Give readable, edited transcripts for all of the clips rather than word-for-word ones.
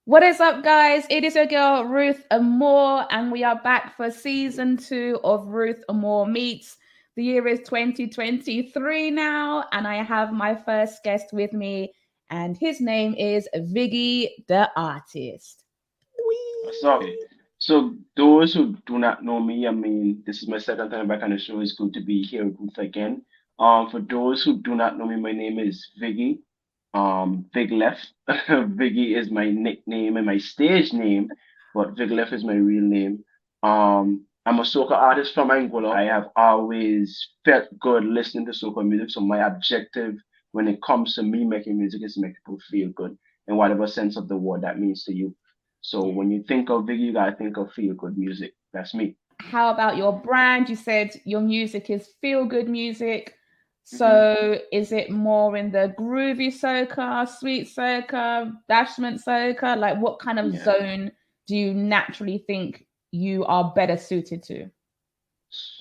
What is up, guys? It is your girl Ruth Amor, and we are back for season 2 of Ruth Amor Meets. The year is 2023 now, and I have my first guest with me, and his name is Viggy the artist. So, so those who do not know me, I mean, this is my second time back on the show. It's good to be here with again. For those who do not know me, my name is Viggy. Big Left. Viggy is my nickname and my stage name, but Big Left is my real name. I'm a soca artist from Anguilla. I have always felt good listening to soca music. So my objective when it comes to me making music is to make people feel good in whatever sense of the word that means to you. So when you think of Viggy, you gotta think of feel good music. That's me. How about your brand? You said your music is feel good music. hmm So is it more in the groovy soca, sweet soca, bashment soca? Like what kind of Yeah. zone do you naturally think you are better suited to?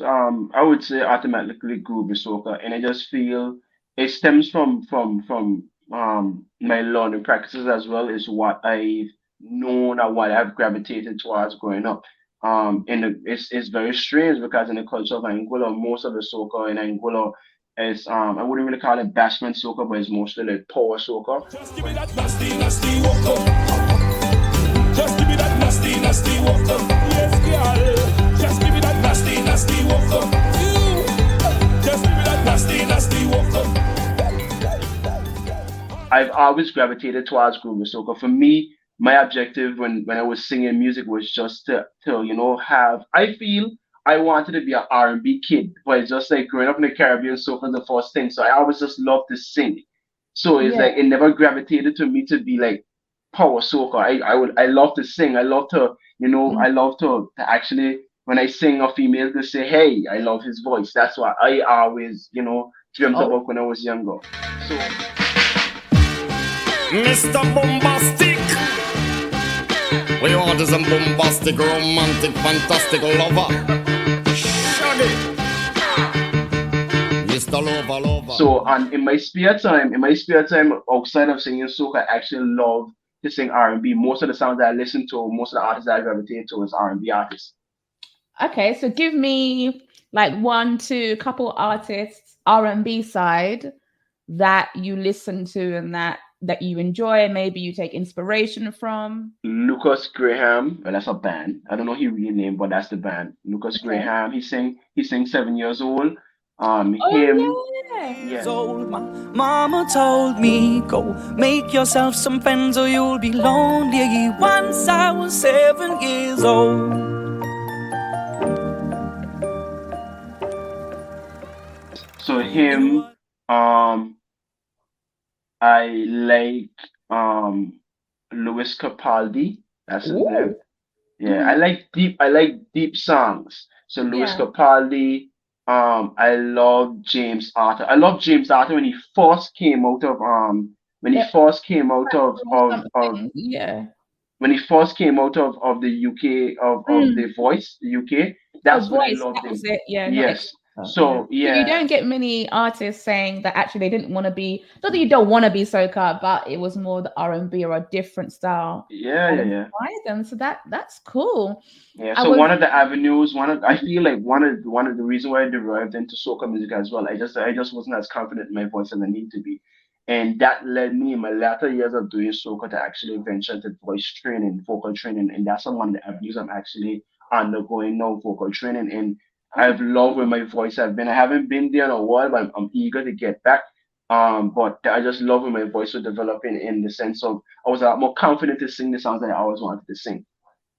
I would say automatically groovy soca, and I just feel it stems from my learning practices as well is what I've known and what I've gravitated towards growing up. It's very strange because in the culture of Angola, most of the soca in Angola is I wouldn't really call it bashment soca, but it's mostly like power soca. Just give me that nasty, nasty walk up. Just give me that nasty, nasty walk up. Yes, girl. Just give me that nasty, nasty walk up. Just give me that nasty, nasty walk I've always gravitated towards groovy soca. For me, my objective when I was singing music was just to have. I feel I wanted to be an R&B kid, but it's just like growing up in the Caribbean, soca is the first thing. So I always just loved to sing. So it's Yeah. like it never gravitated to me to be like power soca. I love to sing. I love to I love to actually when I sing a female to say, hey, I love his voice. That's what I always dreamt Oh, about when I was younger. So. Mr. Bombastic. We want is a bombastic, romantic, fantastic lover. Shaggy. Mr. Lover, lover. So, and in my spare time outside of singing soca, I actually love to sing R&B. Most of the songs that I listen to, most of the artists that I gravitate to is R&B artists. okay. So give me like one, two, couple artists R&B side that you listen to and that you enjoy and maybe you take inspiration from. Lucas Graham, well, that's a band. I don't know his real name, but that's the band. Lucas Okay. Graham. He sings 7 years old. Him, Oh yeah. Years yeah. old, my mama told me, go make yourself some friends or you'll be lonely. Once I was 7 years old. So You know him, what? um, I like Louis Capaldi. That's his name. Ooh. Yeah, Mm-hmm. I like deep songs. So Louis Yeah. Capaldi, I love James Arthur. I love James Arthur when he Yeah. first came out Or something. Yeah. when he first came out of the UK of Mm. the Voice, the UK, Oh, that's when I voice. loved That was him. it. Yeah, not Yes. extra. Yeah. So So you yeah, don't get many artists saying that actually they didn't want to be, not that you don't want to be soca, but it was more the R&B or a different style yeah, that yeah, yeah. inspired them. So that's cool. Yeah, I so was one of the avenues, I feel like one of the reason why I derived into soca music as well. I just wasn't as confident in my voice as I need to be, and that led me in my latter years of doing soca to actually venture into voice training, vocal training, and that's one of the avenues I'm actually undergoing now, vocal training. And oh I've loved where my voice has been. I haven't been there in a while, but I'm eager to get back. But I just love where my voice was developing in the sense of I was a lot more confident to sing the songs that I always wanted to sing.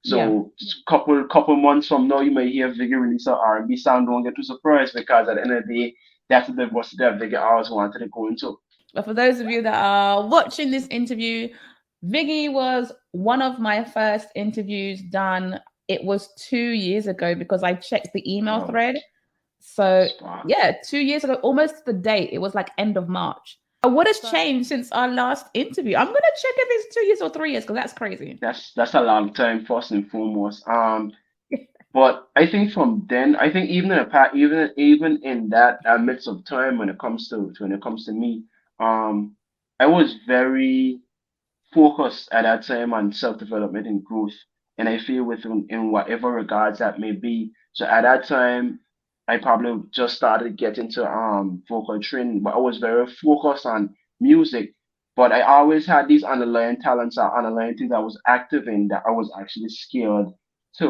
yeah. So couple months from now, you may hear Viggy release an R&B song. Don't get too surprised because at the end of the day, that's the diversity that Viggy always wanted to go into. But for those of you that are watching this interview, Viggy was one of my first interviews done. It was 2 years ago because I checked the email Wow, thread. So spot. yeah, 2 years ago, almost the date. It was like end of March. What has changed since our last interview? I'm gonna check if it's 2 years or 3 years because that's crazy. That's a long time first and foremost. But I think from then, I think even in the past, even in that midst of time when it comes to me, I was very focused at that time on self-development and growth. And I feel within in whatever regards that may be. So at that time, I probably just started getting to vocal training, but I was very focused on music. But I always had these underlying talents or underlying things I was active in that I was actually scared to,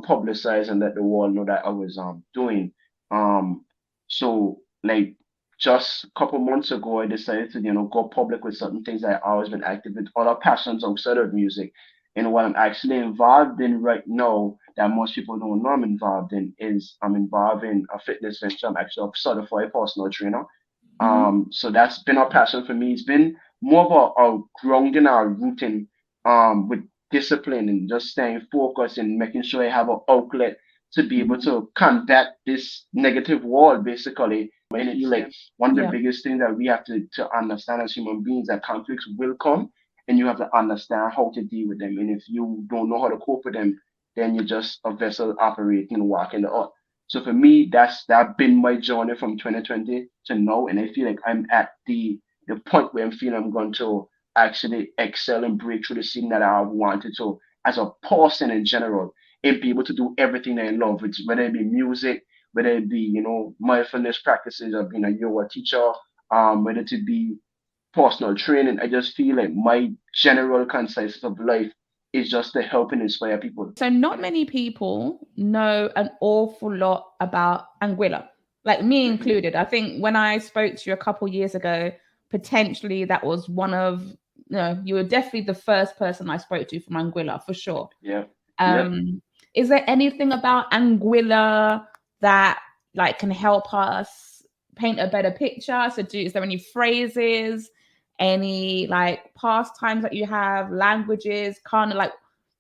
publicize and let the world know that I was doing. Um so like just a couple months ago, I decided to, go public with certain things that I always been active with, other passions outside of music. And what I'm actually involved in right now that most people don't know I'm involved in is I'm involved in a fitness venture. I'm actually a certified personal trainer. Mhm. So that's been a passion for me. It's been more of a grounding or rooting with discipline and just staying focused and making sure I have an outlet to be able Mhm. to combat this negative wall basically. And I feel like one of the Yeah. biggest things that we have to understand as human beings that conflicts will come and you have to understand how to deal with them. And if you don't know how to cope with them, then you're just a vessel operating, walking the earth. So for me, that's been my journey from 2020 to now, and I feel like I'm at the point where I'm feeling I'm going to actually excel and break through the scene that I wanted to as a person in general, and be able to do everything that I love, which whether it be music, whether it be mindfulness practices of being a yoga teacher, whether it be personal training. I just feel like my general consensus of life is just to help and inspire people. So not many people know an awful lot about Anguilla, like me Hmm. included. I think when I spoke to you a couple years ago, potentially that was one of no, you were definitely the first person I spoke to from Anguilla for sure. Yeah. Yep. Um, is there anything about Anguilla that like can help us paint a better picture? So, is there any phrases, any like pastimes that you have, languages, kind of like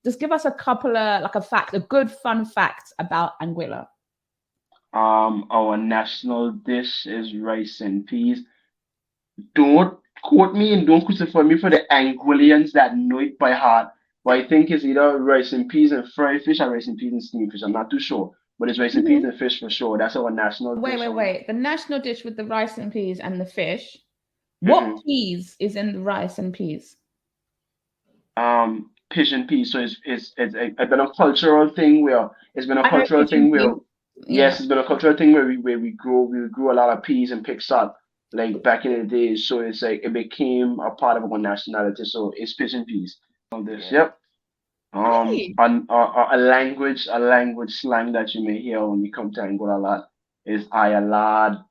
just give us a couple of like a good fun fact about Anguilla. Our national dish is rice and peas. Don't quote me and don't crucify me for the Anguillians that know it by heart. But I think it's either rice and peas and fried fish or rice and peas and steamed fish. I'm not too sure. But it's rice and peas Mhm. and fish for sure. That's our national Wait, dish. wait, wait. The national dish with the rice and peas and the fish. What Hmm. peas is in the rice and peas? Pigeon peas. So it's been a cultural thing where it's been a I know cultural pigeon thing where peas. yes, Yeah. it's been a cultural thing where we grew a lot of peas and picked salt like back in the days. So it's like it became a part of our nationality. So it's pigeon peas. All this, yep. Hey, A language slang that you may hear when you come to Angola a lot is ayalad.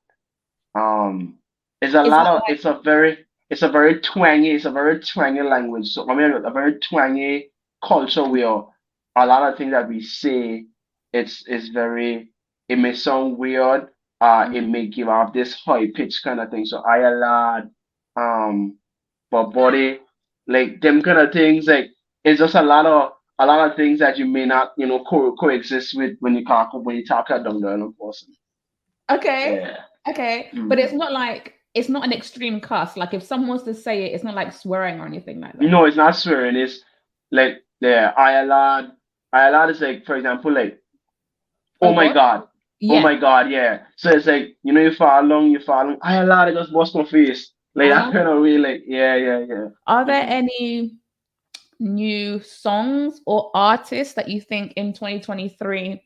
Um, it's a is lot that of it's a very twangy language. So I mean a very twangy culture where a lot of things that we say it's very it may sound weird, like? it may give off this high pitch kind of thing. So ayalad, um, but body, like them kind of things, like it's just a lot of things that you may not, coexist with when you talk to down there in person. Okay. Yeah. Okay. But it's Mhm. not like it's not an extreme cuss. Like if someone wants to say it, it's not like swearing or anything like that. No, it's not swearing. It's like the ayalad. Ayalad is like, for example, like, oh Oh my God. God. Oh Yeah. my God, yeah. So it's like, you fall along, ayalad, I just bust my face. Like that Um, kind of way, like, yeah, yeah, yeah. are there Hmm. any new songs or artists that you think in 2023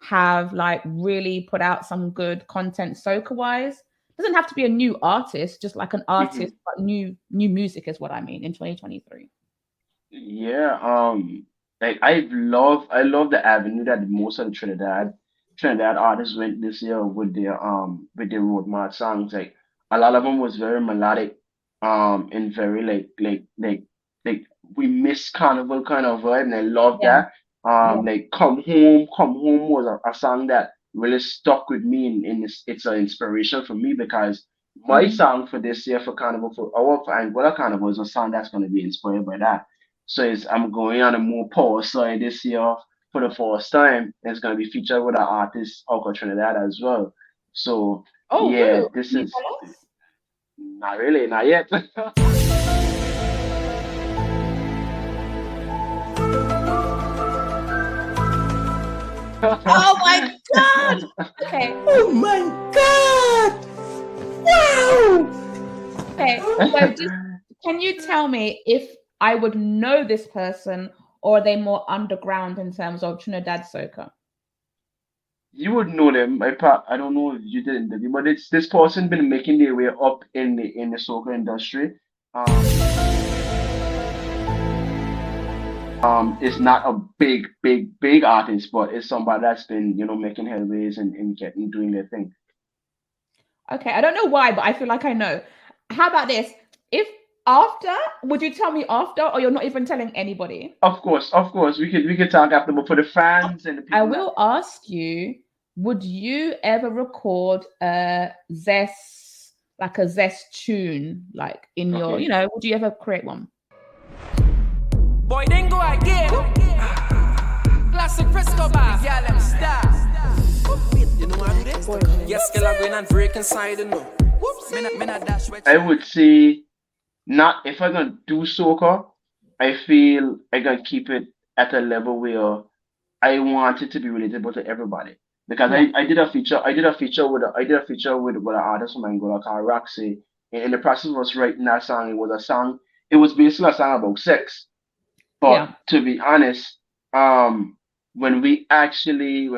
have like really put out some good content soca wise? Doesn't have to be a new artist, just like an artist, Hmm. but new music is what I mean in 2023. Yeah, like I love the avenue that most of the Trinidad artists went this year with their road march songs. Like a lot of them was very melodic, and very like we miss carnival kind of vibe, and I love Yeah. that. Yeah. Like come home was a song that really stuck with me, and it's an inspiration for me because my Mhm. song for this year for carnival for Anguilla Carnival is a song that's gonna be inspired by that. So I'm going on a more power side this year for the first time. It's gonna be featured with an artist out of Trinidad as well. So Oh, yeah, who? this Can you is tell us? not really, not yet. Oh my God. Okay. Oh my God! Wow! Okay. So just can you tell me if I would know this person, or are they more underground in terms of Trinidad soca? You would know them. I don't know if you did an interview, but it's this person been making their way up in the soca industry. It's not a big artist, but it's somebody that's been, making headways and getting doing their thing. Okay, I don't know why, but I feel like I know. How about this? If after, would you tell me after, or you're not even telling anybody? Of course, we could talk after, but for the fans and the people, I will ask you, would you ever record a Zest, like a Zest tune, like in your, Okay. would you ever create one? Boy, then go again. Classic Frisco bar. Yeah, let me start. You know what I do this? Yes, girl, I'm going and break inside, you know. Whoops, me not dash with I would say, not if I'm gonna do soca, I feel I'm gonna keep it at a level where I want it to be relatable to everybody. Because Yeah. I did a feature with an artist from Anguilla called Roxy. And in the process of us writing that song, it was basically a song about sex. But Yeah. to be honest, when we actually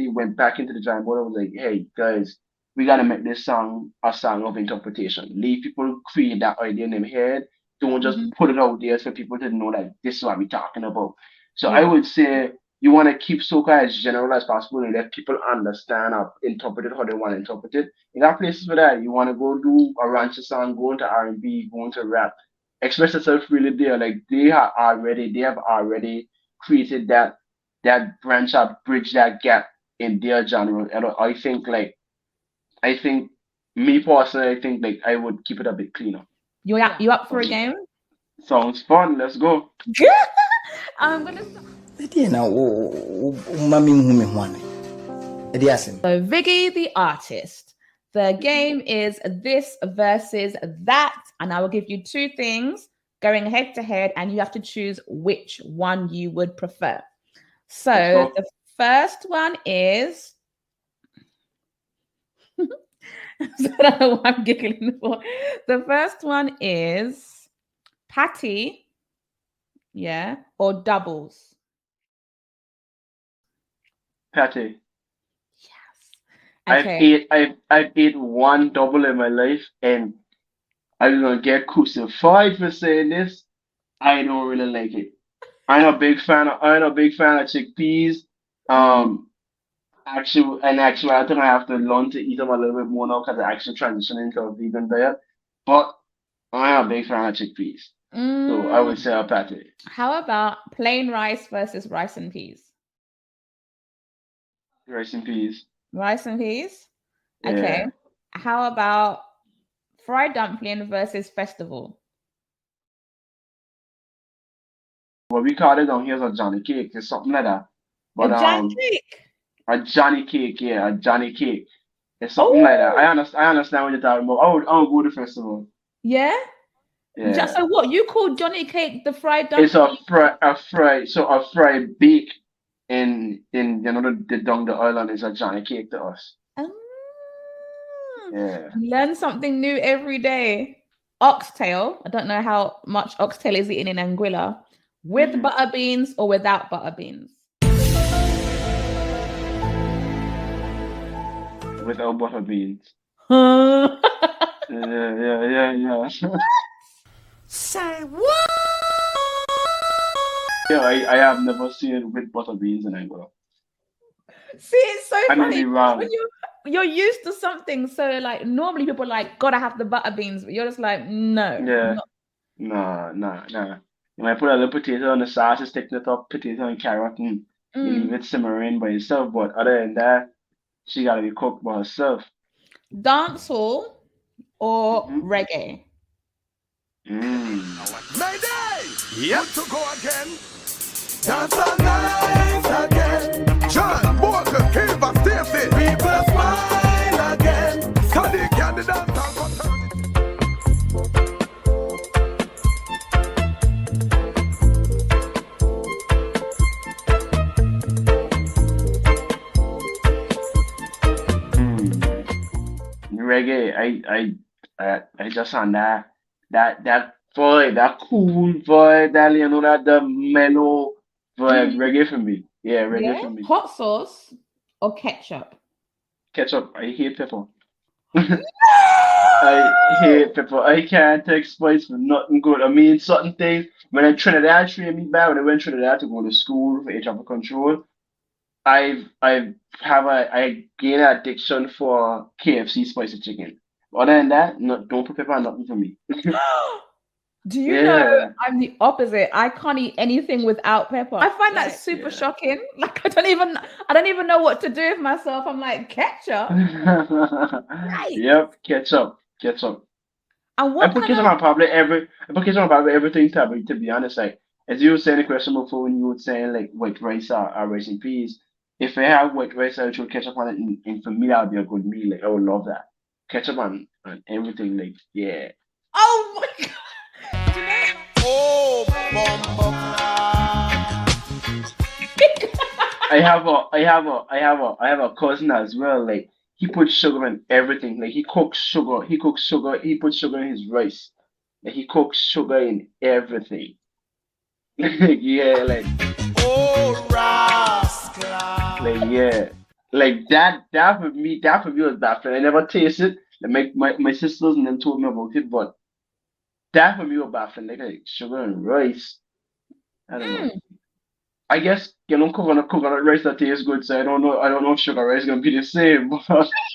went back into the drawing board, I was like, hey guys, we gotta make this song a song of interpretation. Leave people create that idea in their head. Don't just Mhm. put it out there for people to know that this is what we're talking about. So I Yeah. would say you want to keep soca as general as possible and let people understand or interpret it how they want to interpret it. You got places for that. You want to go do a rancher song, go into R&B, go into rap, express yourself really there. Like they have already created that branch out, bridge that gap in their genre. And I think me personally, I think like I would keep it a bit cleaner. You up for a game? Sounds fun. Let's go. I'm gonna start. So Viggy the artist. The game is this versus that, and I will give you two things going head to head, and you have to choose which one you would prefer. So Let's go. the first one is I don't know why I'm giggling for. The first one is patty, yeah, or doubles. Patty. Yes. Okay. I've ate one double in my life, and I'm gonna get crucified for saying this. I don't really like it. I'm a big fan of chickpeas. Mm. Actually, I think I have to learn to eat them a little bit more now because I actually transitioned into a vegan diet. But I'm a big fan of chickpeas, so I would say a patty. How about plain rice versus rice and peas? Rice and peas. Rice and peas? Yeah. Okay. How about fried dumpling versus festival? What we call it down here is a Johnny cake. It's something like that. A But Jan cake. a Johnny cake, yeah, a Johnny cake. It's something like that. Oh, I understand what you're talking about. I would go to festival. yeah. Yeah. So what you call Johnny cake the fried It's dumpling? a fried bake in the down the island is a Johnny cake to us. Oh. Yeah. Learn something new every day. Oxtail. I don't know how much oxtail is eaten in Anguilla. With butter beans or without butter beans? Without butter beans. Huh? Yeah. Say what? Yeah, I have never seen it with butter beans in Angola. See, it's so I may funny be wrong. when you're used to something. So like normally people are like gotta have the butter beans, but you're just like no. Yeah. not- Nah. You might put a little potato on the sauce, just thicken it up, potato and carrot, and you leave it simmering by itself. But other than that, she gotta be cooked by herself. Dancehall or reggae? Mayday! Yep. To go again. Dance all night again. John, Walker, Kiva, Stacy. People smile again. So they can dance and go turn it. Reggae, I just on that Boy, that cool boy, that you know that the mellow boy, Mhm. reggae for me. Yeah, reggae Yeah. for me. Hot sauce or ketchup? Ketchup, I hate pepper. I hate pepper. I can't take spice for nothing good. I mean, certain things. When I Trinidad trained me back, when I went Trinidad to go to school for air traffic control, I gained an addiction for KFC spicy chicken. Other than that, no, don't put pepper on nothing for me. Do you know Yeah, I'm the opposite? I can't eat anything without pepper. I find that like super yeah. shocking. Like I don't even know what to do with myself. I'm like, ketchup? Right. Yep, ketchup. And I what put kind ketchup of on probably I put ketchup on probably everything to be honest. Like as you were saying the question before when you were saying like white rice or rice and peas. If I have white rice, I would throw ketchup on it, and for me that would be a good meal. Like I would love that ketchup on everything. Like yeah. oh my god. Do you know Oh, bumbo I have a cousin as well. Like he puts sugar in everything. Like he cooks sugar. He cooks sugar. He puts sugar in his rice. Like he cooks sugar in everything. Yeah, Oh, rascal. yeah, like that for me was baffling. I never tasted. Like my sisters and them told me about it, but that for me was baffling. Like sugar and rice. I don't know. Mm, I guess coconut rice that tastes good. So I don't know if sugar rice is gonna be the same.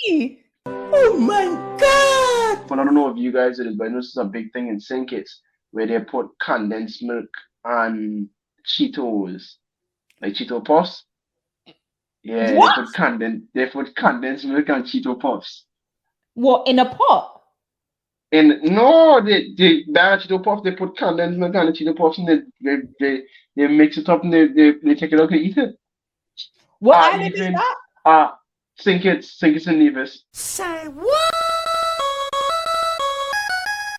hey. Oh my God. But I don't know if you guys did it, but I know this is a big thing in Sinkits where they put condensed milk on Cheetos, like Cheeto Puffs. Yeah, What? they put condensed milk on Cheeto Puffs. What in a pot? And no, they that Cheeto Puffs they put condensed milk on the Cheeto Puffs and they mix it up and they take it out and eat it. What island is Even that? uh Sinkits and Nevis. Say what?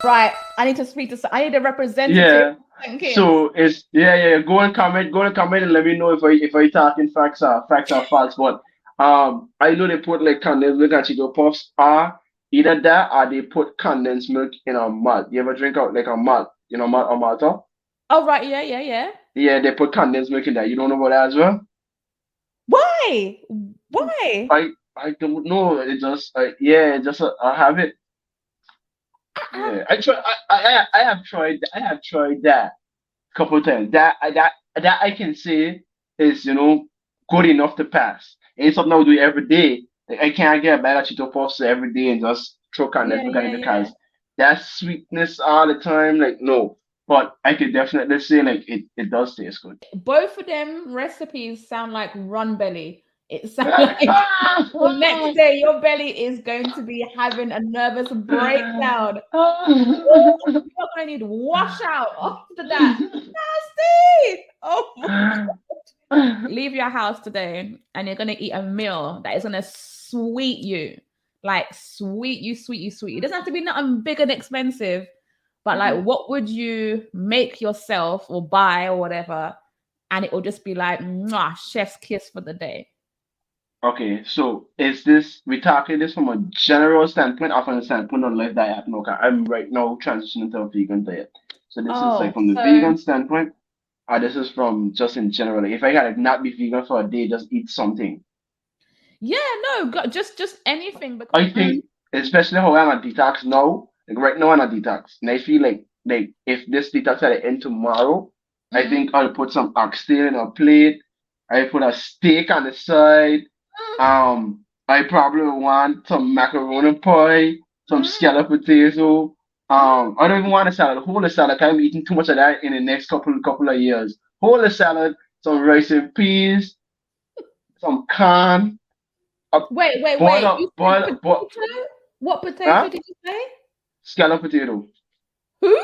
Right. I need to speak to I need a representative. Yeah. Thank you. So it's yeah. Go and comment and let me know if I talking facts are false. But I know they put like condensed milk and Cheeto puffs are either that or they put condensed milk in a malt. You ever drink out like a malt, malt or malta? Oh right, yeah, yeah, yeah. Yeah, they put condensed milk in that. You don't know about that as well? Why? Why? I don't know. It just yeah, just I have it. Um, Yeah, I have tried that couple of times. That I can say is good enough to pass. It's something I would do every day. Like, I can't get a bag of Cheeto Puffs every day and just throw yeah, condensed milk on yeah, it yeah. because that sweetness all the time, like no. But I could definitely say like it does taste good. Both of them recipes sound like run belly. It sounds like the next day your belly is going to be having a nervous breakdown. Woo! You're gonna need wash out after that. Nasty! Oh my. Leave your house today and you're gonna eat a meal that is gonna sweet you. Like sweet you, sweet you, sweet. It doesn't have to be nothing big and expensive, but like Mhm. what would you make yourself or buy or whatever? And it will just be like mwah, chef's kiss for the day. Okay, so is this we talking this from a general standpoint or from the standpoint of life diet? No, 'cause I'm right now transitioning to a vegan diet. So this is like Oh, from the so vegan standpoint. This is from just in general. Like if I gotta not be vegan for a day, just eat something. yeah, no, just anything because I think, especially how I'm on detox now, like right now I'm on detox, and I feel like if this detox had to end tomorrow, I mm, think I'll put some oxtail in a plate. I put a steak on the side. I probably want some macaroni pie, some mm, scallop potato. mm. I don't even want a salad. Whole the salad. 'Cause I'm eating too much of that in the next couple of years. Whole the salad, some rice and peas, some corn, a Wait. You said boil, potato? What potato huh? did you say? Scallop potato. Who?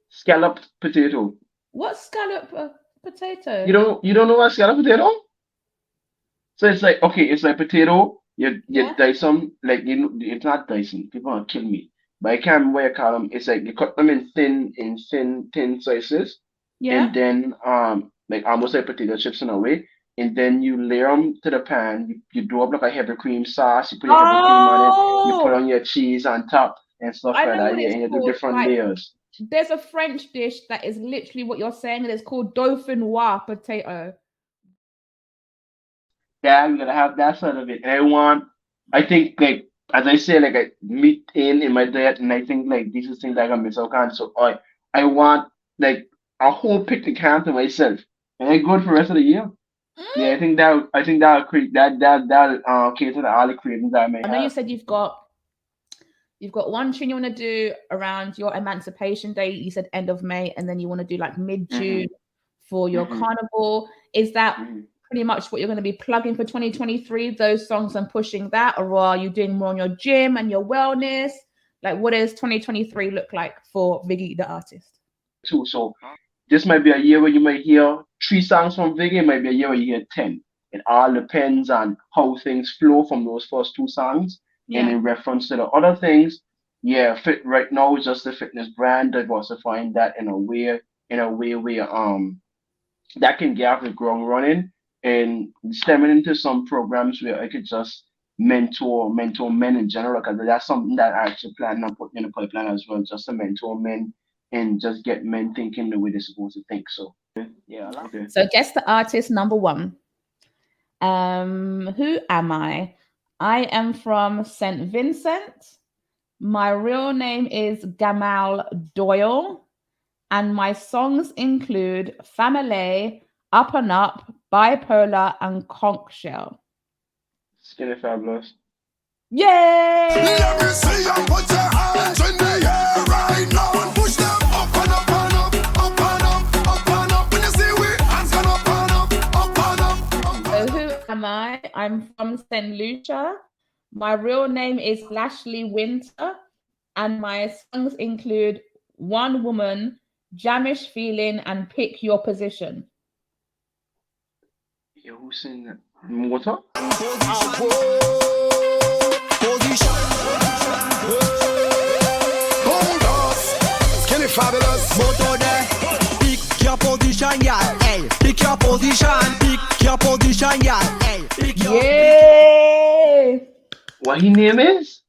Scalloped potato. What scallop You potato? don't know what scallop potato? So it's like okay, it's like potato. You Yeah, dice them like it's not dicing. People gonna kill me. But I can't remember what you call them. It's like you cut them in thin slices, yeah. and then like almost like potato chips in a way. And then you layer them to the pan. You do up like a heavy cream sauce. You put your heavy cream on it. You put Oh, on your cheese on top and stuff I like know that. what Yeah, it's and you do called. different Like layers. There's a French dish that is literally what you're saying, and it's called dauphinoise potato. Yeah, I'm gonna have that sort of it. And I think like as I say, like I meat in my diet, and I think like this is things that I miss out on. So I want like a whole picnic ham to myself, and I good for the rest of the year. Yeah, Mm. I think that'll create that cater to all the cravings that I may I know you have. said you've got one tune you want to do around your Emancipation Day. You said end of May, and then you want to do like mid-June Mhm. for your Mhm. carnival. Is that Mhm. pretty much what you're going to be plugging for 2023? Those songs and pushing that, or are you doing more on your gym and your wellness? Like, what does 2023 look like for Viggy the artist? Too. So this might be a year where you might hear 3 songs from Viggy. It might be a year where you hear 10. It all depends on how things flow from those first 2 songs. And Yeah. in reference to the other things, yeah, fit right now is just a fitness brand, diversifying that in a way where that can get off the ground running and stemming into some programs where I could just mentor men in general because that's something that I actually plan on putting in the pipeline as well, just to mentor men and just get men thinking the way they're supposed to think. So yeah, okay. So guess the artist number one. Who am I? I am from St. Vincent. My real name is Gamal Doyle, and my songs include Family, Up and Up, Bipolar, and Conch Shell. Skinny Fabulous. Yay! Let me see you put your hands in the air right now and push them up and up and up, up and up, up and up. When you see we hands gone up and up, up and up, up. So who am I? I'm from St. Lucia. My real name is Lashley Winter, and my songs include One Woman, Jamish Feeling, and Pick Your Position. Yeah, who's saying that? Motor? Skinny Fabulous. Motor there. Pick your position, yeah. Hey, pick your position. Pick your position, yeah. Hey, pick your Yay! What his name is?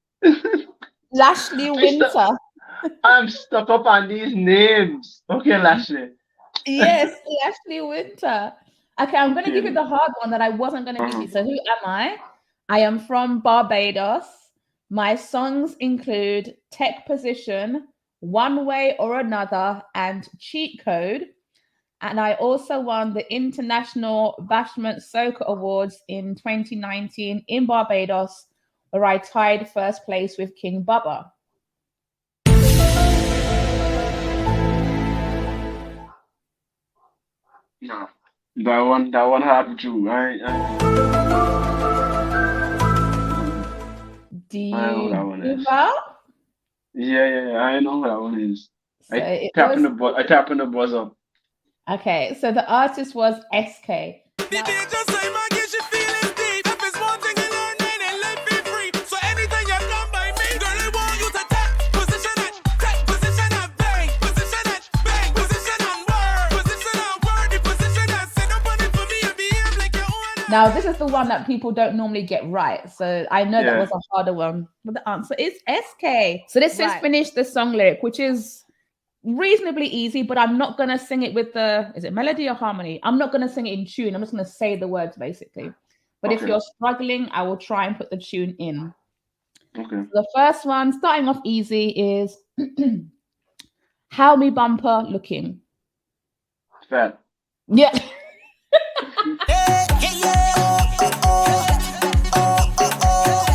Lashley I stuck, Winter. I'm stuck up on these names. Okay, Lashley. Yes, Lashley Winter. Okay, I'm going to give you Okay. the hard one that I wasn't going to give Uh-huh. you. So, who am I? I am from Barbados. My songs include Tech Position, One Way or Another, and Cheat Code. And I also won the International Bashment Soca Awards in 2019 in Barbados, where I tied first place with King Bubba. No. That one happened too. Do I know who that you one give is. up? Yeah. I know who that one is. So it was I tapping the buzzer. okay. So the artist was SK. The DJ say my get you feeling deep. If it's one thing you learn, then let me free. So anything you come by me, girl, I want you to take position and bang, position and bang, position and word, the position and set up on it for me and behave like your own. Now this is the one that people don't normally get right. So I know that Yeah. was a harder one, but the answer is SK. So this is Right. finished the song lyric, which is reasonably easy, but I'm not gonna sing it with is it melody or harmony? I'm not gonna sing it in tune. I'm just gonna say the words basically. But if Okay. you're struggling, I will try and put the tune in. Okay. The first one, starting off easy, is How Me Bumper Looking. Fat. Yeah. Hey, hey, yeah, oh.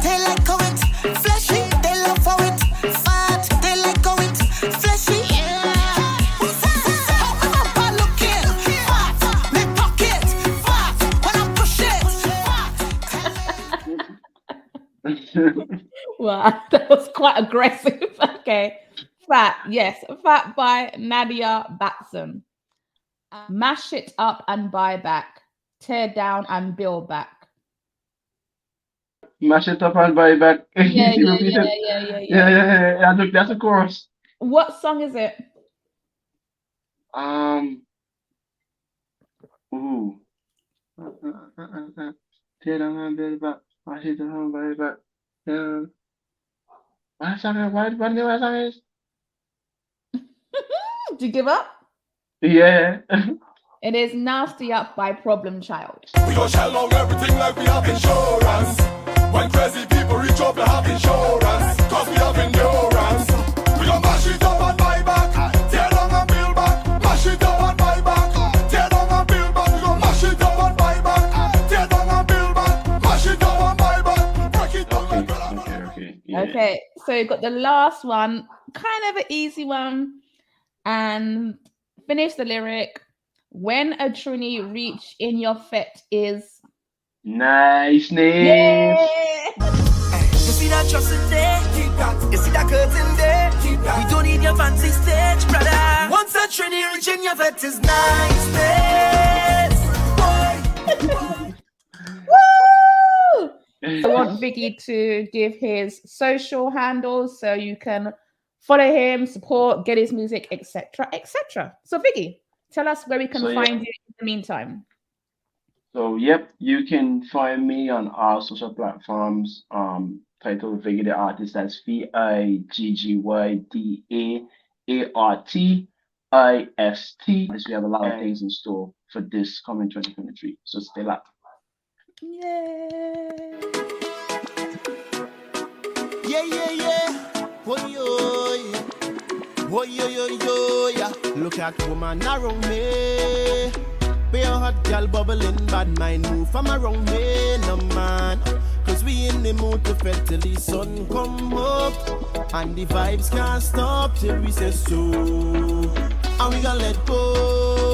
They like how it fleshy, they love how it fat. They like how it fleshy. How me bumper looking fat, me pocket fat. When I push it. Wow, that was quite aggressive. Okay. Fat, yes. Fat by Nadia Batson. Mash it up and buy back. Tear down and build back. Mash it up and buy back. Yeah, Easy yeah, repeated. yeah. That's a chorus. What song is it? Ooh. Tear down and build back. Mash it up and buy back. What song is? Do you give up? Yeah. It is Nasty Up by Problem Child. We gon' shell out everything like we have insurance. When crazy people reach up, they have insurance. Cause we have endurance. We gon' mash it up on my back. Tear down and build back. Mash it up on my back. Tear down and build back. We gon' mash it up on my back. Tear down and build back. Mash it up on my back. Break it down like Okay. Yeah. Okay, so you've got the last one, kind of an easy one. And finish the lyric. When a trini reach in your fet is Nice. yeah. You see that trust in there? Keep that. You see that curtain there? Keep that. We don't need your fancy stage, brother. Once a trini reach in your vet is niceness. Woo! I want Viggy to give his social handles so you can follow him, support, get his music, etc., etc. So Viggy, tell us where we can find you in the meantime. So yep, you can find me on all social platforms. Titled Viggy the Artist. That's VIGYDAARTIST. We have a lot of things in store for this coming 2023. So stay locked. Yay! Yeah. Oh, yo, yeah. Look at woman around me. Be a hot girl bubbling, bad mind move from around me, no man. Cause we in the mood to fet till the sun come up. And the vibes can't stop till we say so. And we gonna let go.